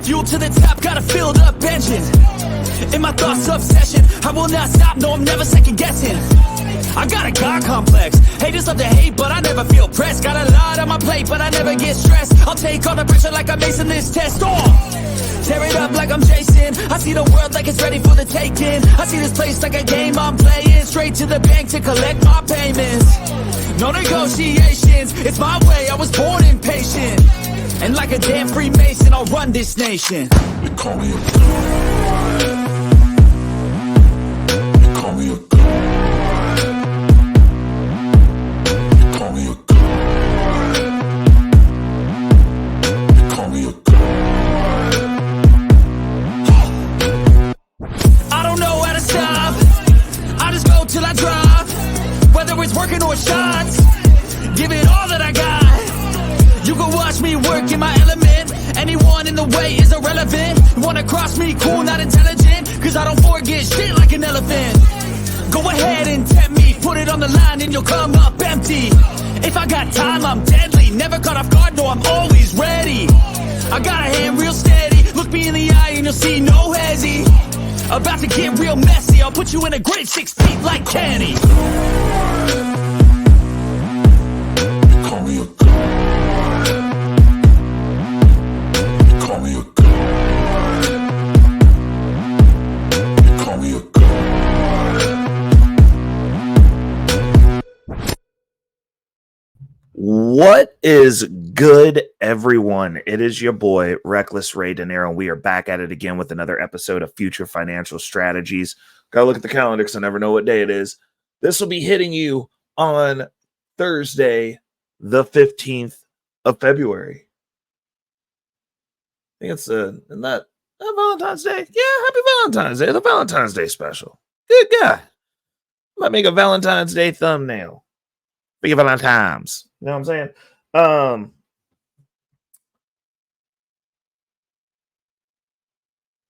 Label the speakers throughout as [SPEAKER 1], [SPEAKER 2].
[SPEAKER 1] Fuel to the top, got a filled up engine. In my thoughts, obsession. I will not stop, no, I'm never second guessing. I got a God complex. Haters love to hate, but I never feel pressed. Got a lot on my plate, but I never get stressed. I'll take all the pressure like I'm acing this test. Tear it up like I'm Jason. I see the world like it's ready for the taking. I see this place like a game I'm playing. Straight to the bank to collect my payments. No negotiations, it's my way, I was born impatient. And like a damn Freemason, I'll run this nation.
[SPEAKER 2] They call me a god. They call me a god. They call me a god. They call me a god.
[SPEAKER 1] I don't know how to stop. I just go till I drop. Whether it's working or shots, give it all that I got. You can watch me work in my element. Anyone in the way is irrelevant. You wanna cross me, cool, not intelligent. Cause I don't forget shit like an elephant. Go ahead and tempt me, put it on the line and you'll come up empty. If I got time, I'm deadly. Never caught off guard, no, I'm always ready. I got a hand real steady. Look me in the eye and you'll see no hezzy. About to get real messy. I'll put you in a grade 6 feet like Kenny.
[SPEAKER 2] Call me a god. Call me a god. Call me a god.
[SPEAKER 3] What is good, everyone? It is your boy, Reckless Ray De Niro, and we are back at it again with another episode of Future Financial Strategies. Gotta look at the calendar because I never know what day it is. This will be hitting you on Thursday, the 15th of February. I think it's isn't that Valentine's Day? Yeah, happy Valentine's Day. The Valentine's Day special. Good guy. Might make a Valentine's Day thumbnail. Big Valentine's. You know what I'm saying?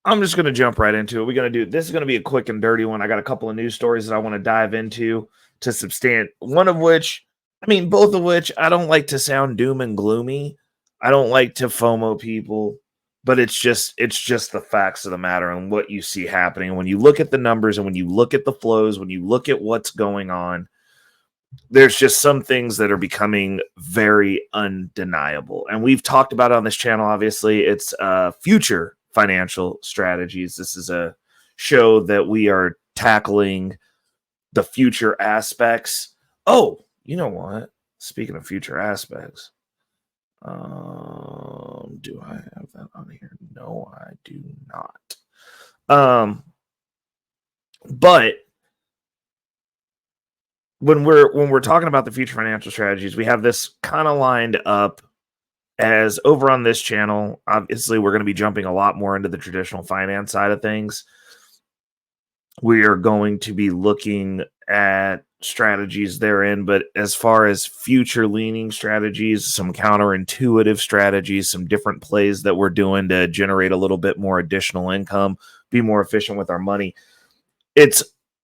[SPEAKER 3] I'm just going to jump right into it. This is going to be a quick and dirty one. I got a couple of news stories that I want to dive into to substantiate. Both of which, I don't like to sound doom and gloomy. I don't like to FOMO people, but it's just the facts of the matter and what you see happening. And when you look at the numbers and when you look at the flows, when you look at what's going on, there's just some things that are becoming very undeniable. And we've talked about it on this channel. Obviously, it's Future Financial Strategies. This is a show that we are tackling the future aspects. Oh, you know what? Speaking of future aspects, do I have that on here? No, I do not. But when we're talking about the future financial strategies, we have this kind of lined up as over on this channel. Obviously, we're going to be jumping a lot more into the traditional finance side of things. We are going to be looking at strategies therein, but as far as future leaning strategies, some counterintuitive strategies, some different plays that we're doing to generate a little bit more additional income, be more efficient with our money. It's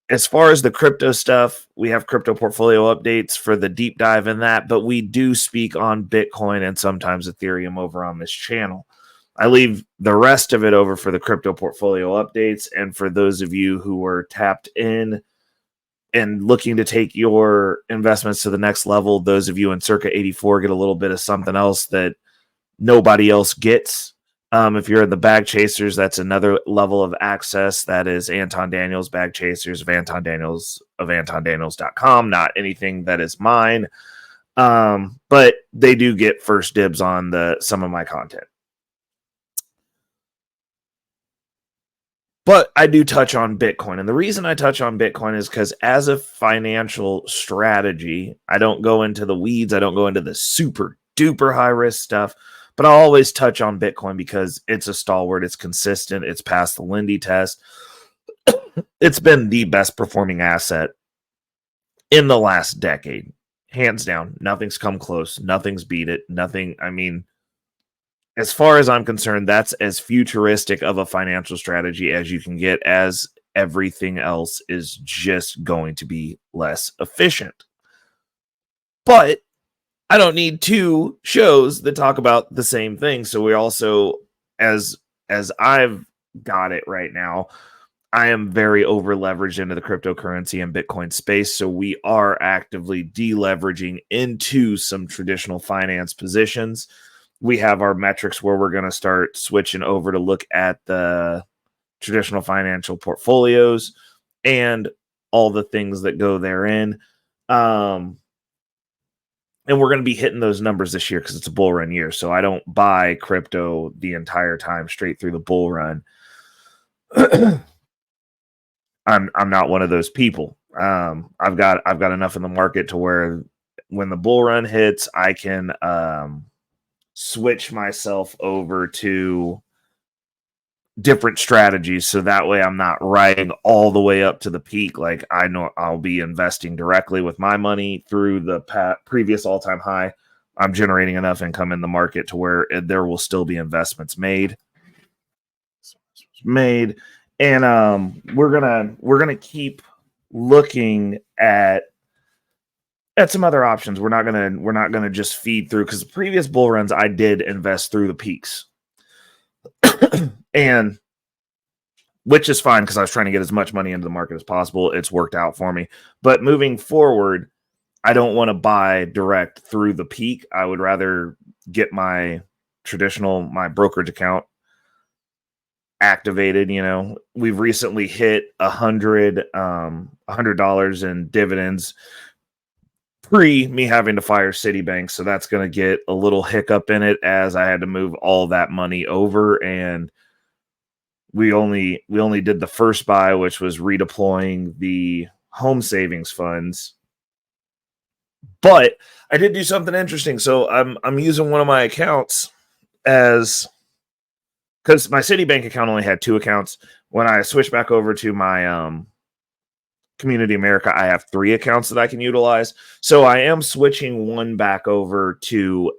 [SPEAKER 3] as far as the crypto stuff, we have crypto portfolio updates for the deep dive in that, but we do speak on Bitcoin and sometimes Ethereum over on this channel. I leave the rest of it over for the crypto portfolio updates. And for those of you who are tapped in and looking to take your investments to the next level, those of you in circa 84 get a little bit of something else that nobody else gets. If you're in the bag chasers, that's another level of access. That is Anton Daniels, bag chasers of Anton Daniels of AntonDaniels.com. Not anything that is mine. But they do get first dibs on some of my content. But I do touch on Bitcoin. And the reason I touch on Bitcoin is because as a financial strategy, I don't go into the weeds. I don't go into the super duper high risk stuff. But I'll always touch on Bitcoin because it's a stalwart. It's consistent. It's passed the Lindy test. It's been the best performing asset in the last decade. Hands down. Nothing's come close. Nothing's beat it. Nothing. I mean, as far as I'm concerned, that's as futuristic of a financial strategy as you can get, as everything else is just going to be less efficient. But I don't need two shows that talk about the same thing. So we also, as as I've got it right now, I am very over leveraged into the cryptocurrency and Bitcoin space. So we are actively deleveraging into some traditional finance positions. We have our metrics where we're going to start switching over to look at the traditional financial portfolios and all the things that go therein. And we're going to be hitting those numbers this year because it's a bull run year. So I don't buy crypto the entire time straight through the bull run. I'm not one of those people. I've got enough in the market to where when the bull run hits, I can switch myself over to different strategies, so that way I'm not riding all the way up to the peak. Like, I know I'll be investing directly with my money through the previous all-time high. I'm generating enough income in the market to where there will still be investments made. And we're gonna keep looking at some other options. We're not gonna just feed through, because the previous bull runs I did invest through the peaks. And which is fine, because I was trying to get as much money into the market as possible. It's worked out for me. But moving forward, I don't want to buy direct through the peak. I would rather get my brokerage account activated. You know, we've recently hit $100 in dividends pre me having to fire Citibank. So that's going to get a little hiccup in it, as I had to move all that money over, and we only did the first buy, which was redeploying the home savings funds. But I did do something interesting. So I'm using one of my accounts because my Citibank account only had 2 accounts. When I switched back over to my Community America, I have 3 accounts that I can utilize. So I am switching one back over to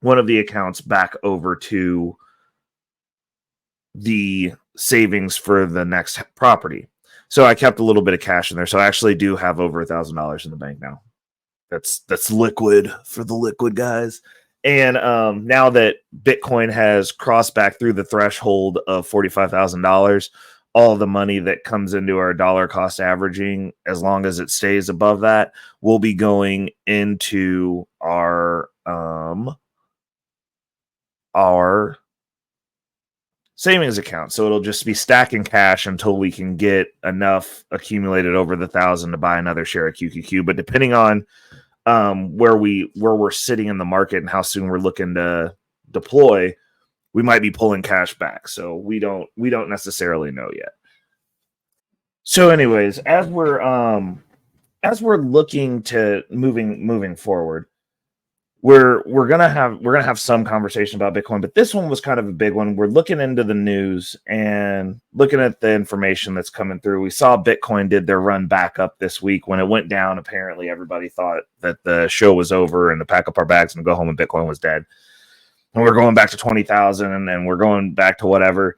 [SPEAKER 3] one of the accounts back over to the savings for the next property. So I kept a little bit of cash in there. So I actually do have over $1,000 in the bank now. That's liquid for the liquid guys. And now that Bitcoin has crossed back through the threshold of $45,000, all the money that comes into our dollar cost averaging, as long as it stays above that, will be going into our savings account. So it'll just be stacking cash until we can get enough accumulated over the 1,000 to buy another share of QQQ. But depending on where we're sitting in the market and how soon we're looking to deploy, we might be pulling cash back. So we don't necessarily know yet. So anyways, as we're looking to moving forward, we're gonna have some conversation about Bitcoin, but this one was kind of a big one. We're looking into the news and looking at the information that's coming through. We saw Bitcoin did their run back up this week. When it went down, apparently everybody thought that the show was over and to pack up our bags and go home and Bitcoin was dead. And we're going back to 20,000 and we're going back to whatever,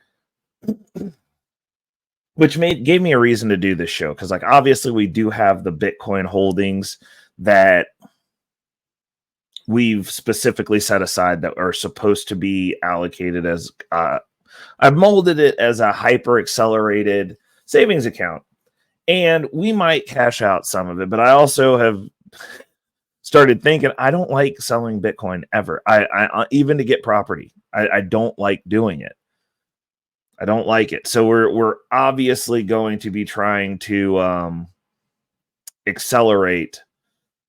[SPEAKER 3] which gave me a reason to do this show. Because, like, obviously we do have the Bitcoin holdings that we've specifically set aside that are supposed to be allocated as I've molded it as a hyper accelerated savings account, and we might cash out some of it. But I also have started thinking, I don't like selling Bitcoin ever. I even to get property, I don't like doing it. I don't like it. So we're obviously going to be trying to accelerate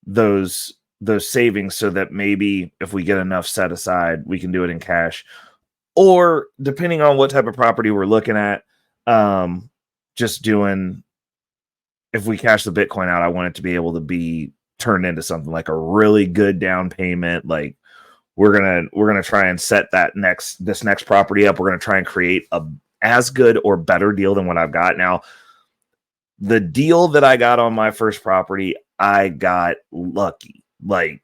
[SPEAKER 3] those savings, so that maybe if we get enough set aside, we can do it in cash, or depending on what type of property we're looking at, just doing, if we cash the Bitcoin out, I want it to be able to be turned into something like a really good down payment. Like, we're gonna try and set this next property up. We're gonna try and create a as good or better deal than what I've got now. The deal that I got on my first property, I got lucky. Like,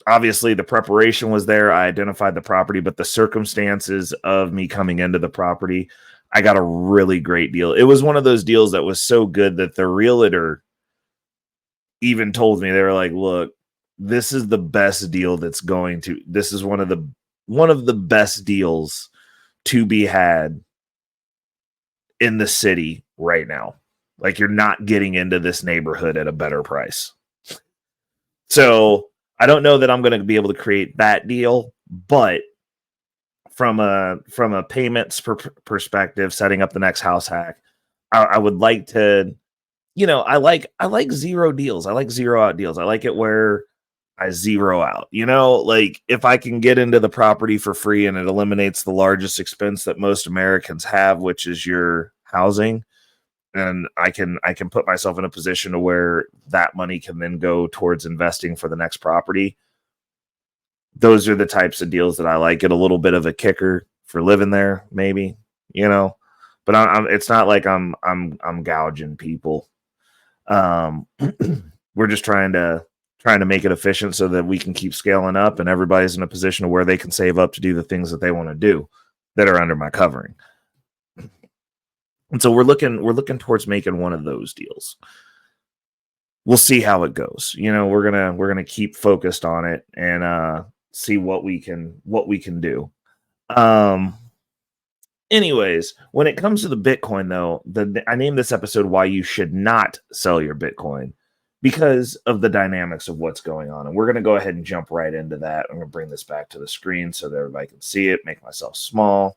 [SPEAKER 3] obviously the preparation was there. I identified the property, but the circumstances of me coming into the property, I got a really great deal. It was one of those deals that was so good that the realtor even told me, they were like, look, this is the best deal this is one of the the best deals to be had in the city right now. Like, you're not getting into this neighborhood at a better price. So I don't know that I'm going to be able to create that deal, but from a payments perspective, setting up the next house hack, I would like to, I like zero deals. I like zero out deals. I like it where I zero out, like if I can get into the property for free and it eliminates the largest expense that most Americans have, which is your housing. And I can put myself in a position to where that money can then go towards investing for the next property. Those are the types of deals that I like. Get a little bit of a kicker for living there, maybe, but it's not like I'm gouging people. We're just trying to make it efficient so that we can keep scaling up and everybody's in a position where they can save up to do the things that they want to do that are under my covering. And so we're looking towards making one of those deals. We'll see how it goes. We're gonna keep focused on it and see what we can do. Anyways, when it comes to the Bitcoin, though, I named this episode "Why You Should Not Sell Your Bitcoin" because of the dynamics of what's going on, and we're gonna go ahead and jump right into that. I'm gonna bring this back to the screen so that everybody can see it. Make myself small.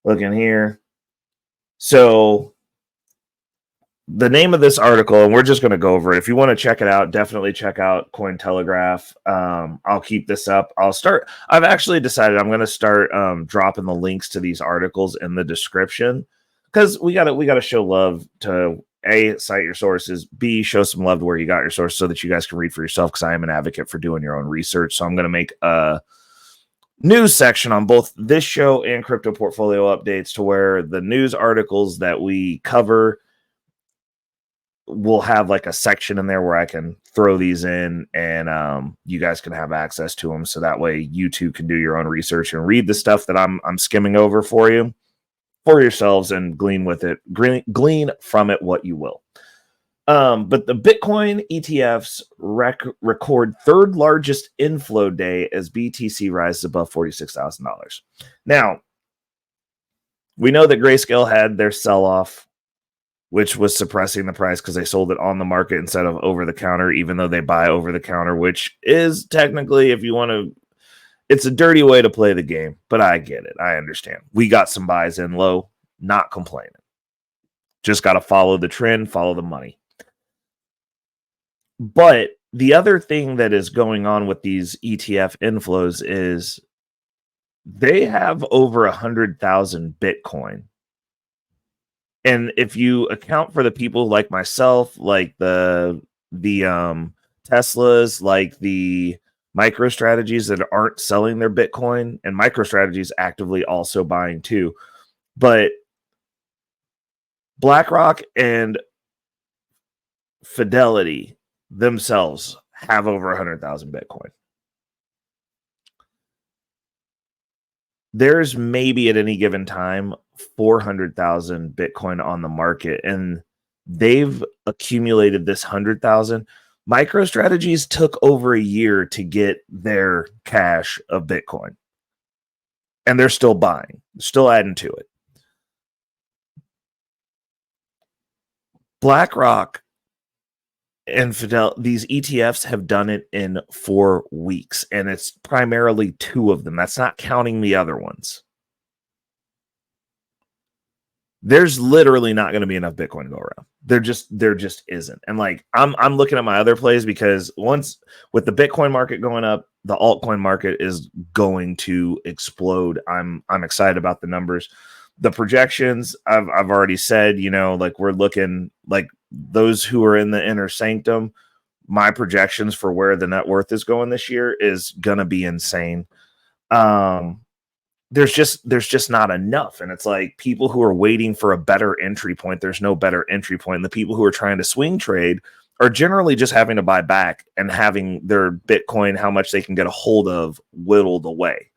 [SPEAKER 3] Look in here. So the name of this article, and we're just going to go over it. If you want to check it out, definitely check out Cointelegraph. I'll keep this up. I've actually decided I'm going to start dropping the links to these articles in the description because we got to show love to A, cite your sources, B, show some love to where you got your sources so that you guys can read for yourself, because I am an advocate for doing your own research. So I'm going to make a news section on both this show and Crypto Portfolio Updates to where the news articles that we cover will have like a section in there where I can throw these in and you guys can have access to them. So that way you too can do your own research and read the stuff that I'm skimming over for you, for yourselves, and glean from it what you will. But the Bitcoin ETFs record third largest inflow day as BTC rises above $46,000. Now, we know that Grayscale had their sell-off, which was suppressing the price because they sold it on the market instead of over the counter, even though they buy over the counter, which is technically, if you want to, it's a dirty way to play the game, but I get it. I understand. We got some buys in low, not complaining. Just got to follow the trend, follow the money. But the other thing that is going on with these ETF inflows is they have over 100,000 Bitcoin. And if you account for the people like myself, like the Teslas, like the MicroStrategies that aren't selling their Bitcoin, and MicroStrategies actively also buying too, but BlackRock and Fidelity themselves have over 100,000 Bitcoin. There's maybe at any given time 400,000 Bitcoin on the market, and they've accumulated this 100,000. MicroStrategies took over a year to get their cache of Bitcoin, and they're still buying, still adding to it. BlackRock and these ETFs have done it in 4 weeks, and it's primarily 2 of them. That's not counting the other ones. There's literally not going to be enough Bitcoin to go around. There just isn't. And like I'm looking at my other plays, because once with the Bitcoin market going up, the altcoin market is going to explode. I'm excited about the numbers. The projections I've already said, like we're looking like those who are in the inner sanctum. My projections for where the net worth is going this year is gonna be insane. There's just not enough, and it's like people who are waiting for a better entry point. There's no better entry point. And the people who are trying to swing trade are generally just having to buy back and having their Bitcoin, how much they can get a hold of, whittled away.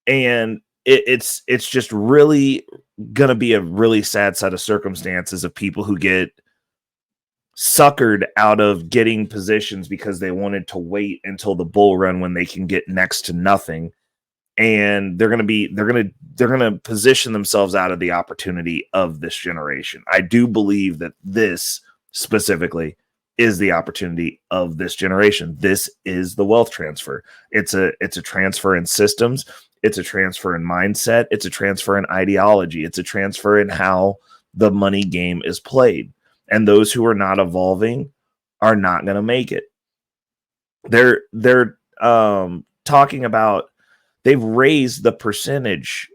[SPEAKER 3] And it's just really going to be a really sad set of circumstances of people who get suckered out of getting positions because they wanted to wait until the bull run when they can get next to nothing. and they're going to position themselves out of the opportunity of this generation. I do believe that this specifically is the opportunity of this generation. This is the wealth transfer. It's a transfer in systems. It's a transfer in mindset. It's a transfer in ideology. It's a transfer in how the money game is played. And those who are not evolving are not going to make it. They're talking about, they've raised the percentage.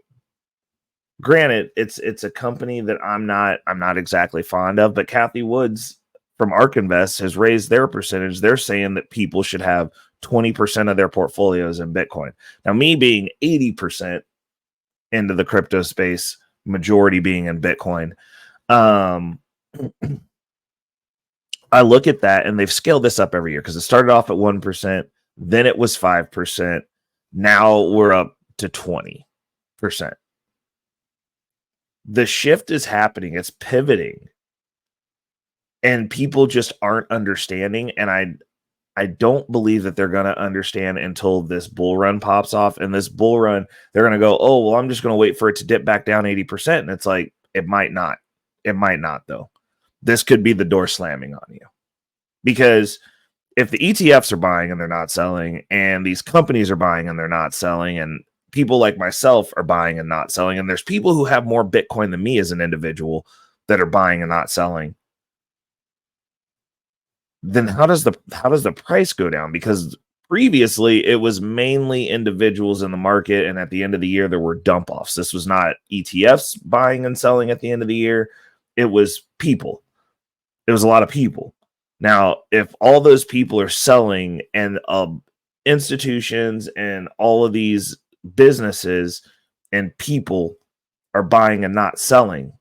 [SPEAKER 3] Granted, it's a company that I'm not exactly fond of, but Kathy Woods from ARK Invest has raised their percentage. They're saying that people should have 20% of their portfolios in Bitcoin. Now, me being 80% into the crypto space, majority being in Bitcoin, I look at that, and they've scaled this up every year because it started off at 1%, then it was 5%. Now we're up to 20%. The shift is happening. It's pivoting. And people just aren't understanding. And I don't believe that they're going to understand until this bull run pops off. And this bull run, they're going to go, oh, well, I'm just going to wait for it to dip back down 80%. And it's like, it might not. It might not, though. This could be the door slamming on you. Because if the ETFs are buying and they're not selling, and these companies are buying and they're not selling, and people like myself are buying and not selling, and there's people who have more Bitcoin than me as an individual that are buying and not selling, then how does the price go down? Because previously it was mainly individuals in the market, and at the end of the year there were dump offs. This was not ETFs buying and selling at the end of the year. It was people. It was a lot of people. Now, if all those people are selling, and institutions and all of these businesses and people are buying and not selling,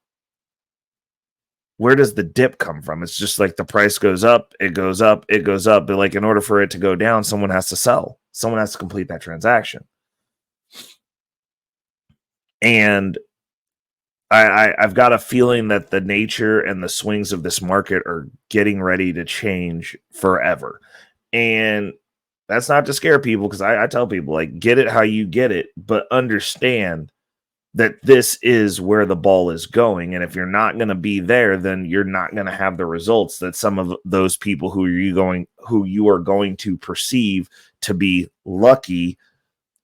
[SPEAKER 3] where does the dip come from? It's just like the price goes up, it goes up, it goes up. But like, in order for it to go down, someone has to sell. Someone has to complete that transaction. And I've got a feeling that the nature and the swings of this market are getting ready to change forever. And that's not to scare people, because I tell people, like, get it how you get it, but understand that this is where the ball is going. And if you're not going to be there, then you're not going to have the results that some of those people who you are going to perceive to be lucky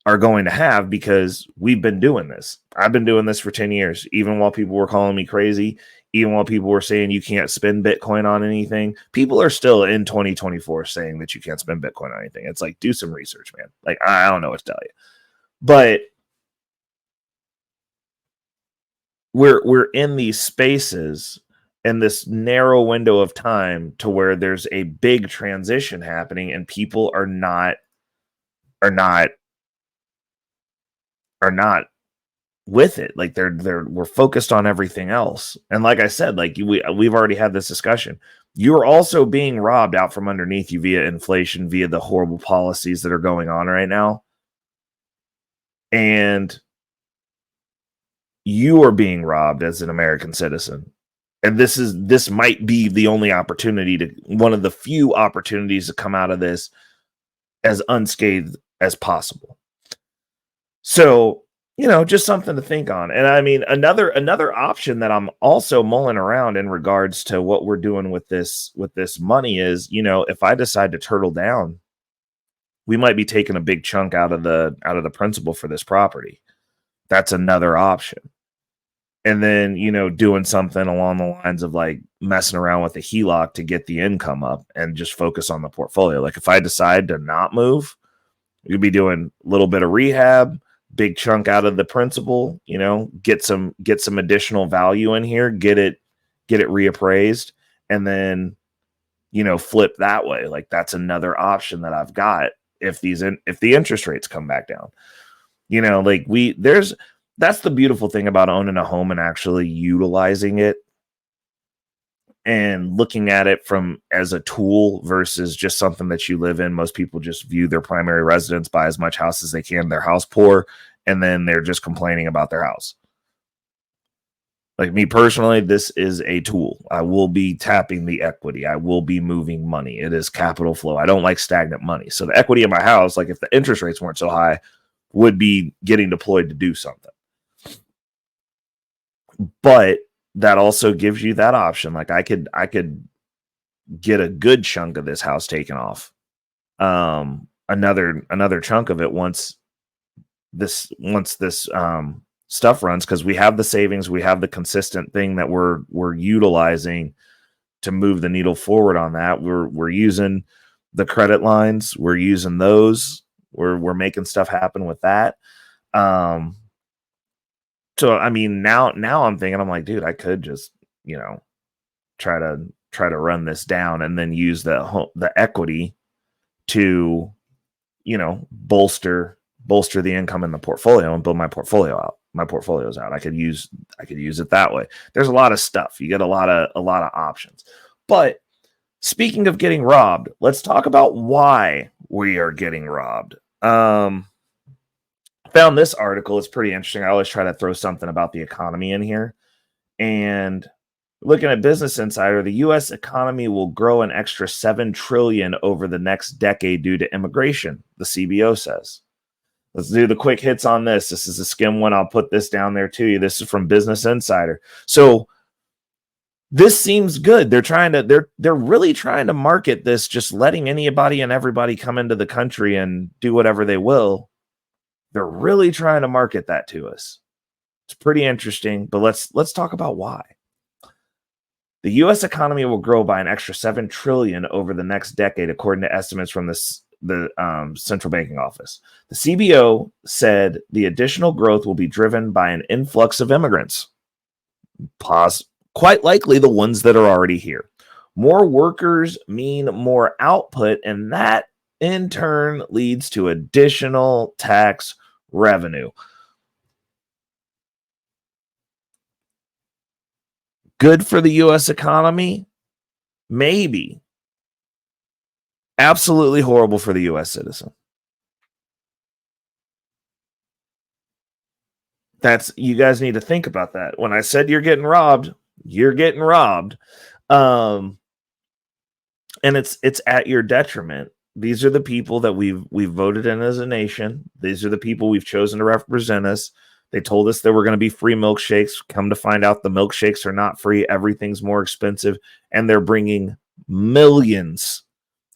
[SPEAKER 3] are going to have, because we've been doing this. I've been doing this for 10 years, even while people were calling me crazy, even while people were saying you can't spend Bitcoin on anything. People are still in 2024 saying that you can't spend Bitcoin on anything. It's like, do some research, man. Like, I don't know what to tell you. But we're in these spaces in this narrow window of time to where there's a big transition happening, and people are not with it. Like, we're focused on everything else. And like I said, like we've already had this discussion. You're also being robbed out from underneath you via inflation, via the horrible policies that are going on right now. And you are being robbed as an American citizen. And this might be the only opportunity, one of the few opportunities to come out of this as unscathed as possible. So, just something to think on. And I mean, another option that I'm also mulling around in regards to what we're doing with this money is, if I decide to turtle down, we might be taking a big chunk out of the principal for this property. That's another option. And then, doing something along the lines of like messing around with the HELOC to get the income up and just focus on the portfolio. Like, if I decide to not move, we could be doing a little bit of rehab, big chunk out of the principal, get some additional value in here, get it reappraised, and then, flip that way. Like, that's another option that I've got if the interest rates come back down. That's the beautiful thing about owning a home and actually utilizing it and looking at it as a tool versus just something that you live in. Most people just view their primary residence, buy as much house as they can, their house poor, and then they're just complaining about their house. Like me personally, this is a tool. I will be tapping the equity. I will be moving money. It is capital flow. I don't like stagnant money. So the equity in my house, like if the interest rates weren't so high, would be getting deployed to do something. But that also gives you that option. Like I could get a good chunk of this house taken off. Another chunk of it once this stuff runs, because we have the savings, we have the consistent thing that we're utilizing to move the needle forward on that. We're using the credit lines, we're using those, we're making stuff happen with that. So I mean, now I'm thinking, I'm like, dude, I could just, try to run this down and then use the equity to, bolster the income in the portfolio and build my portfolio out. My portfolio's out. I could use it that way. There's a lot of stuff. You get a lot of options. But speaking of getting robbed, let's talk about why we are getting robbed. Found this article. It's pretty interesting. I always try to throw something about the economy in here. And looking at Business Insider, the U.S. economy will grow an extra $7 trillion over the next decade due to immigration, the CBO says. Let's do the quick hits on this. This is a skim one. I'll put this down there to you. This is from Business Insider. So this seems good. They're really trying to market this, just letting anybody and everybody come into the country and do whatever they will. They're really trying to market that to us. It's pretty interesting, but let's talk about why. The U.S. economy will grow by an extra $7 trillion over the next decade, according to estimates from the central banking office. The CBO said the additional growth will be driven by an influx of immigrants. Quite likely the ones that are already here. More workers mean more output, and that in turn leads to additional tax revenue. Good for the U.S. economy? Maybe. Absolutely horrible for the U.S. citizen. You guys need to think about that. When I said you're getting robbed, you're getting robbed. And it's at your detriment. These are the people that we've voted in as a nation. These are the people we've chosen to represent us. They told us there were going to be free milkshakes. Come to find out, the milkshakes are not free. Everything's more expensive. And they're bringing millions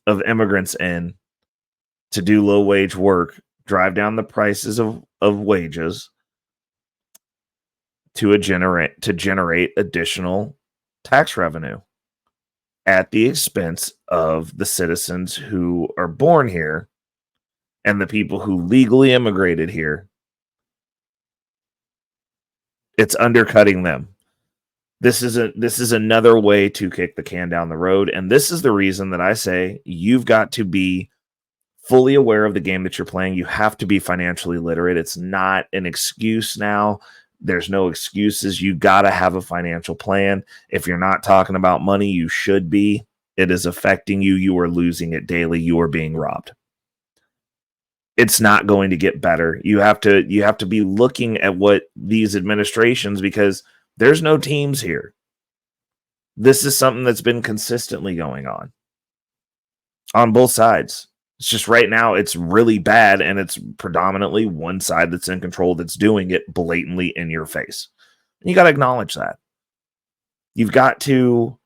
[SPEAKER 3] of immigrants in to do low wage work, drive down the prices of wages to generate additional tax revenue at the expense of the citizens who are born here and the people who legally immigrated here. It's undercutting them. This is another way to kick the can down the road. And this is the reason that I say you've got to be fully aware of the game that you're playing. You have to be financially literate. It's not an excuse now. There's no excuses. You got to have a financial plan. If you're not talking about money, you should be. It is affecting you. You are losing it daily. You are being robbed. It's not going to get better. You have to be looking at what these administrations, because there's no teams here. This is something that's been consistently going on both sides. It's just right now it's really bad, and it's predominantly one side that's in control that's doing it blatantly in your face. And you got to acknowledge that. You've got to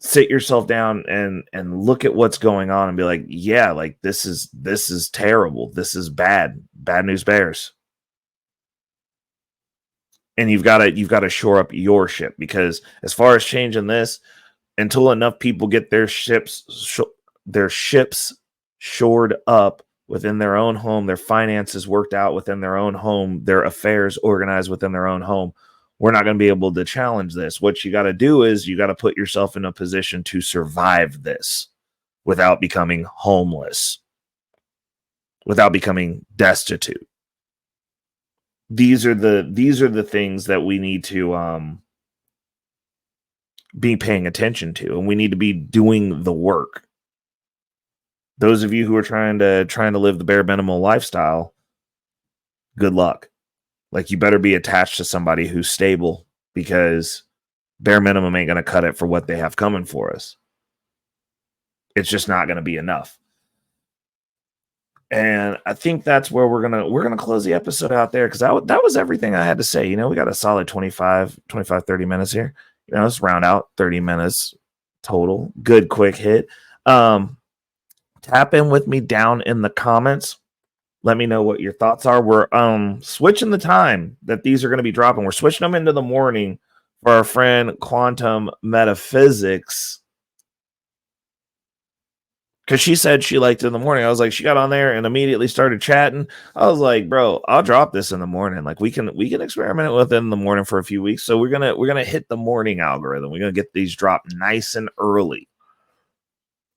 [SPEAKER 3] sit yourself down and look at what's going on and be like, yeah, like this is terrible. This is bad. Bad news bears. And you've got to shore up your ship, because as far as changing this, until enough people get their ships shored up within their own home, their finances worked out within their own home, their affairs organized within their own home, we're not going to be able to challenge this. What you got to do is you got to put yourself in a position to survive this without becoming homeless, without becoming destitute. These are the things that we need to be paying attention to, and we need to be doing the work. Those of you who are trying to live the bare minimum lifestyle, good luck. Like, you better be attached to somebody who's stable, because bare minimum ain't going to cut it for what they have coming for us. It's just not going to be enough. And I think that's where we're gonna close the episode out there, because that was everything I had to say. We got a solid 30 minutes here. Let's round out 30 minutes total. Good quick hit. Tap in with me down in the comments. Let me know what your thoughts are. We're switching the time that these are going to be dropping. We're switching them into the morning for our friend Quantum Metaphysics, because she said she liked it in the morning. I was like, she got on there and immediately started chatting. I was like, bro, I'll drop this in the morning. Like, we can experiment with it in the morning for a few weeks. So we're gonna hit the morning algorithm. We're gonna get these dropped nice and early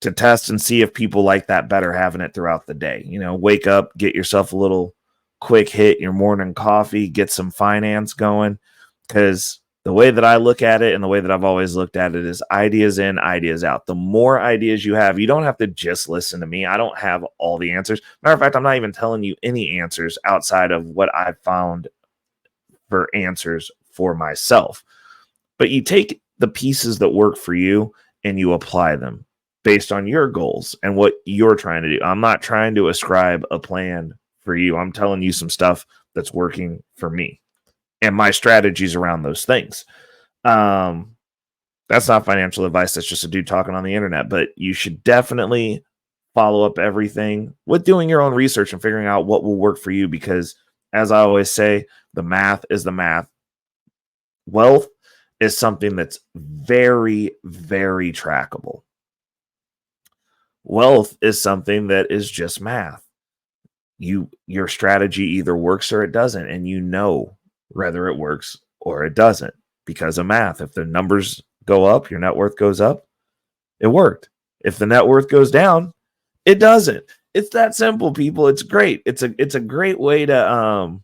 [SPEAKER 3] to test and see if people like that better, having it throughout the day. Wake up, get yourself a little quick hit, your morning coffee, get some finance going. Because the way that I look at it, and the way that I've always looked at it, is ideas in, ideas out. The more ideas you have, you don't have to just listen to me. I don't have all the answers. Matter of fact, I'm not even telling you any answers outside of what I've found for answers for myself. But you take the pieces that work for you and you apply them based on your goals and what you're trying to do. I'm not trying to ascribe a plan for you. I'm telling you some stuff that's working for me and my strategies around those things. That's not financial advice. That's just a dude talking on the internet. But you should definitely follow up everything with doing your own research and figuring out what will work for you. Because, as I always say, the math is the math. Wealth is something that's very, very trackable. Wealth is something that is just math. Your strategy either works or it doesn't, and whether it works or it doesn't because of math. If the numbers go up, your net worth goes up, it worked. If the net worth goes down, it doesn't. It's that simple, people. It's great. It's a great way to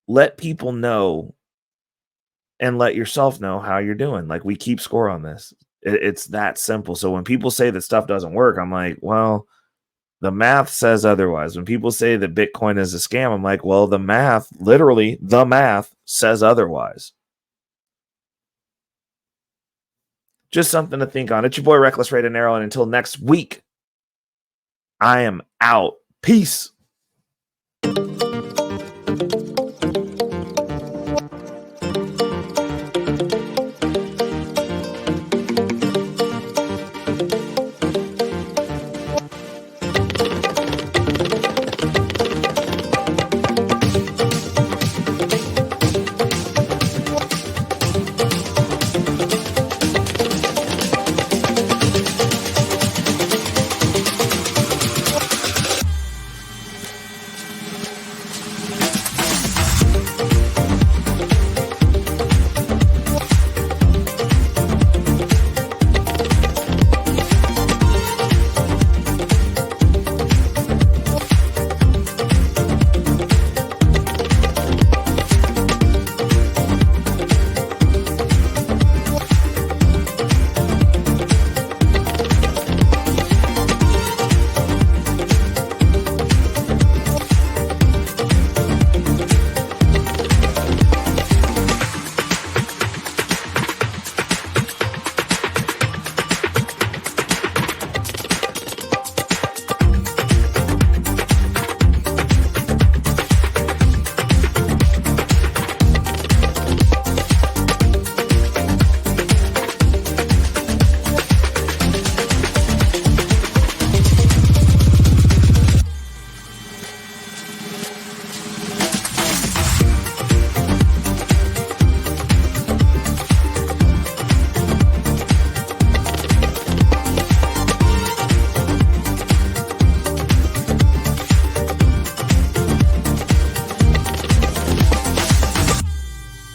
[SPEAKER 3] let people know and let yourself know how you're doing. Like, we keep score on this. It's that simple. So when people say that stuff doesn't work, I'm like, well, the math says otherwise. When people say that Bitcoin is a scam, I'm like, well, the math says otherwise. Just something to think on. It's your boy Reckless Ray De Niro, and until next week, I am out. Peace.